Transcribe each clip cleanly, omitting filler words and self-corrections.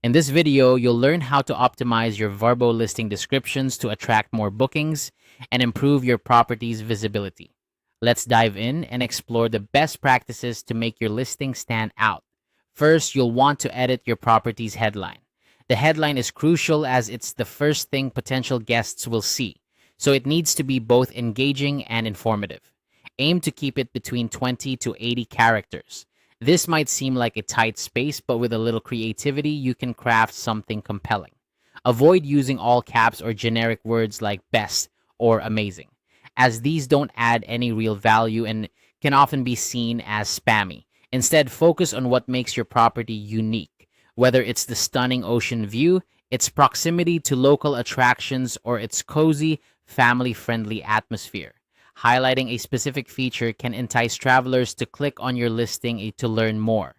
In this video, you'll learn how to optimize your Vrbo listing descriptions to attract more bookings and improve your property's visibility. Let's dive in and explore the best practices to make your listing stand out. First, you'll want to edit your property's headline. The headline is crucial as it's the first thing potential guests will see, so it needs to be both engaging and informative. Aim to keep it between 20 to 80 characters. This might seem like a tight space, but with a little creativity, you can craft something compelling. Avoid using all caps or generic words like best or amazing, as these don't add any real value and can often be seen as spammy. Instead, focus on what makes your property unique, whether it's the stunning ocean view, its proximity to local attractions, or its cozy, family-friendly atmosphere. Highlighting a specific feature can entice travelers to click on your listing to learn more.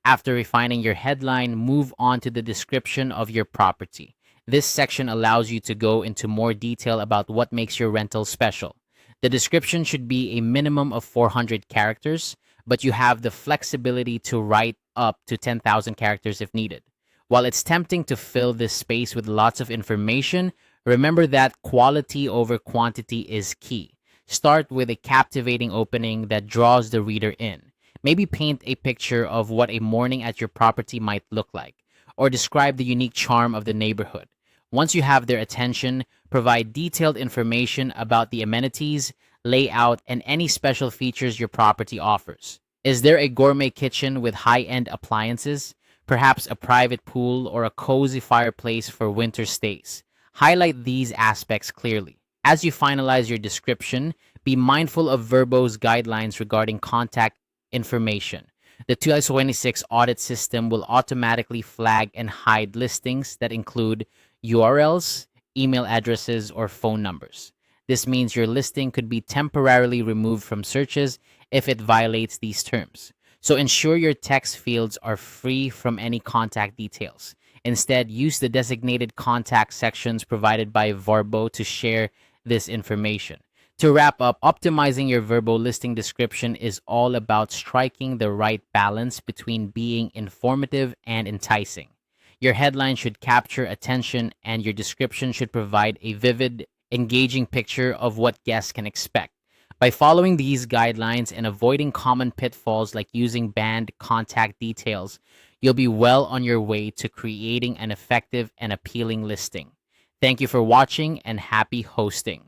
After refining your headline, move on to the description of your property. This section allows you to go into more detail about what makes your rental special. The description should be a minimum of 400 characters, but you have the flexibility to write up to 10,000 characters if needed. While it's tempting to fill this space with lots of information, remember that quality over quantity is key. Start with a captivating opening that draws the reader in. Maybe paint a picture of what a morning at your property might look like, or describe the unique charm of the neighborhood. Once you have their attention, provide detailed information about the amenities, layout, and any special features your property offers. Is there a gourmet kitchen with high-end appliances? Perhaps a private pool or a cozy fireplace for winter stays? Highlight these aspects clearly. As you finalize your description, be mindful of Vrbo's guidelines regarding contact information. The 2026 audit system will automatically flag and hide listings that include URLs, email addresses, or phone numbers. This means your listing could be temporarily removed from searches if it violates these terms. So ensure your text fields are free from any contact details. Instead, use the designated contact sections provided by Vrbo to share this information. To wrap up, optimizing your Vrbo listing description is all about striking the right balance between being informative and enticing. Your headline should capture attention, and your description should provide a vivid, engaging picture of what guests can expect. By following these guidelines and avoiding common pitfalls like using banned contact details, you'll be well on your way to creating an effective and appealing listing. Thank you for watching and happy hosting.